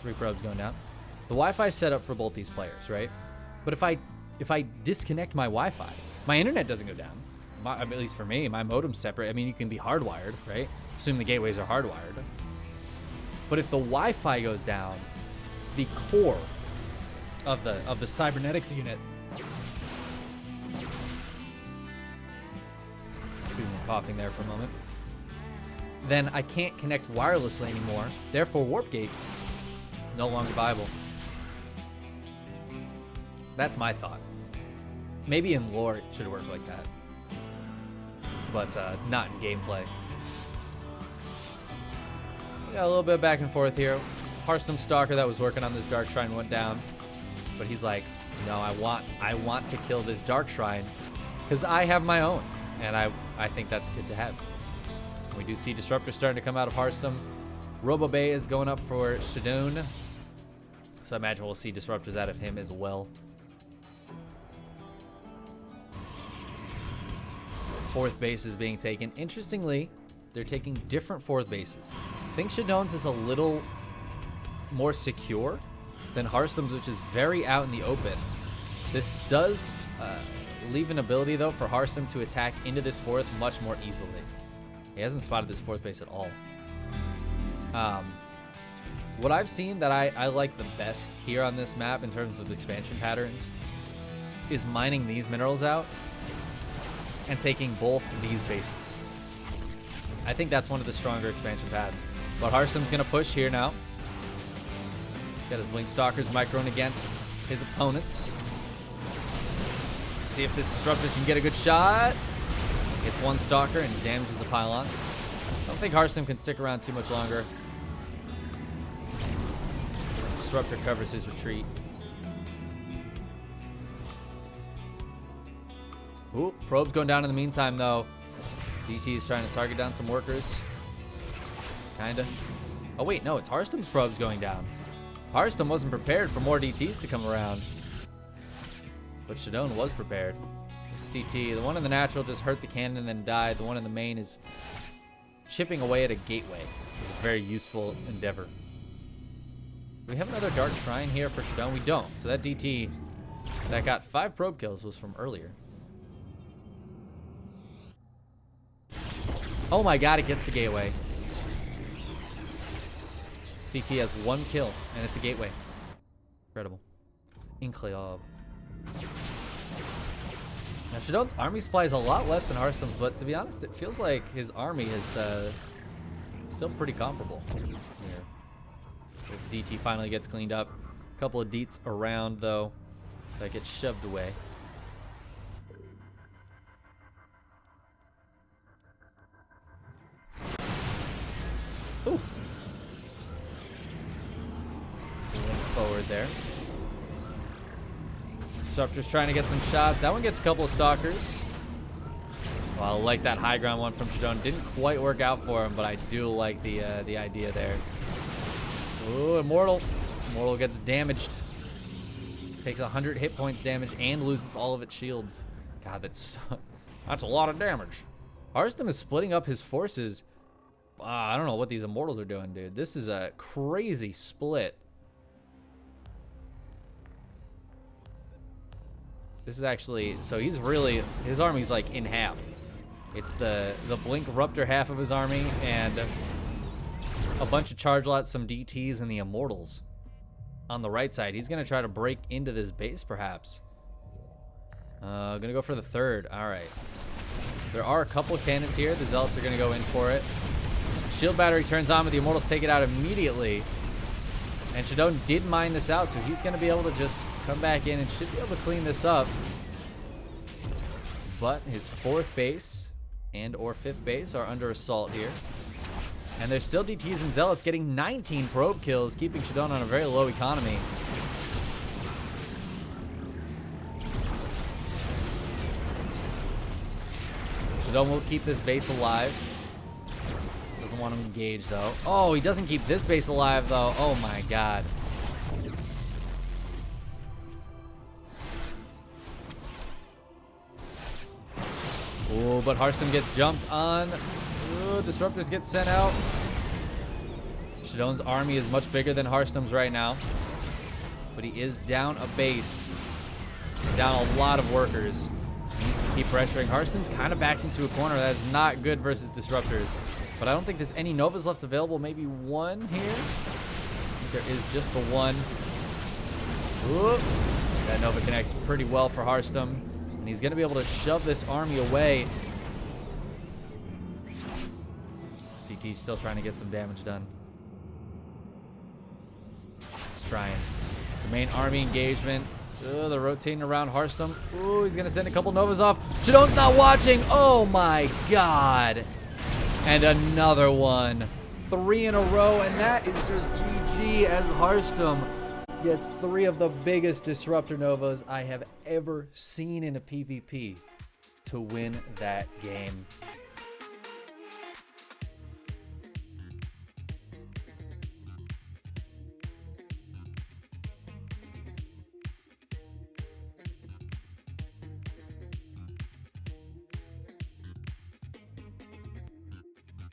3 probes going down. The Wi-Fi is set up for both these players, right? But if I disconnect my Wi-Fi, my internet doesn't go down. At least for me, my modem's separate. I mean, you can be hardwired, right? Assume the gateways are hardwired. But if the Wi-Fi goes down, the core of the cybernetics unit. Excuse me, coughing there for a moment. Then I can't connect wirelessly anymore. Therefore, warp gate no longer viable. That's my thought. Maybe in lore it should work like that, but not in gameplay. We got a little bit of back and forth here. Harstem Stalker that was working on this Dark Shrine went down, but he's like, no, I want to kill this Dark Shrine because I have my own, and I think that's good to have. We do see Disruptor starting to come out of Harstem. Robo Bay is going up for Shadown, so I imagine we'll see Disruptors out of him as well. Fourth base is being taken. Interestingly, they're taking different fourth bases. I think Shadown's is a little more secure than Harstem's, which is very out in the open. This does leave an ability, though, for Harstem to attack into this fourth much more easily. He hasn't spotted this fourth base at all. What I've seen that I like the best here on this map in terms of expansion patterns is mining these minerals out and taking both these bases. I think that's one of the stronger expansion paths. But Harstem's going to push here now. He's got his Blink Stalkers microing against his opponents. See if this Disruptor can get a good shot. Hits one Stalker and damages a pylon. I don't think Harstem can stick around too much longer. Disruptor covers his retreat. Ooh, probe's going down in the meantime, though. DT is trying to target down some workers. Kinda. Oh, wait, no, it's Harstem's probes going down. Harstem wasn't prepared for more DTs to come around. But Shadown was prepared. This DT, the one in the natural just hurt the cannon and then died. The one in the main is chipping away at a gateway. It's a very useful endeavor. Do we have another Dark Shrine here for Shadown? We don't. So that DT that got 5 probe kills was from earlier. Oh my god, it gets the gateway. This DT has 1 kill, and it's a gateway. Incredible. Incroyable. Now, Shadown's army supply is a lot less than Harstem's, but to be honest, it feels like his army is still pretty comparable here. If DT finally gets cleaned up. A couple of deets around, though, that get shoved away. Ooh. Forward there. Disruptor's trying to get some shots. That one gets a couple of Stalkers. Well, I like that high ground one from Shadown. Didn't quite work out for him, but I do like the idea there. Ooh, Immortal. Immortal gets damaged. Takes 100 hit points damage and loses all of its shields. God, that's a lot of damage. Harstem is splitting up his forces. I don't know what these Immortals are doing, dude. This is a crazy split. This is actually, so he's really, his army's like in half. It's the Blink Ruptor half of his army and a bunch of charge lots, some DTs, and the Immortals. On the right side, he's gonna try to break into this base, perhaps. Gonna go for the third. All right. There are a couple of cannons here. The Zealots are gonna go in for it. Shield battery turns on, but the Immortals take it out immediately. And Shadown did mine this out, so he's gonna be able to just come back in and should be able to clean this up. But his fourth base and or fifth base are under assault here. And there's still DTs and Zealots getting 19 probe kills, keeping Shadown on a very low economy. Shadown will keep this base alive. Doesn't want to engage, though. Oh, he doesn't keep this base alive, though. Oh, my God. Oh, but Harstem gets jumped on. Ooh, Disruptors get sent out. Shadown's army is much bigger than Harstem's right now. But he is down a base. Down a lot of workers. He needs to keep pressuring. Harstem's kind of backed into a corner. That is not good versus Disruptors. But I don't think there's any Novas left available. Maybe one here? I think there is just the one. Ooh. That Nova connects pretty well for Harstem. And he's going to be able to shove this army away. CT's still trying to get some damage done. He's trying. The main army engagement. They're rotating around Harstem. Ooh, he's going to send a couple Novas off. Shadown's not watching. Oh, my God. And another one. 3 in a row, and that is just GG as Harstem gets 3 of the biggest Disruptor Novas I have ever seen in a PvP to win that game.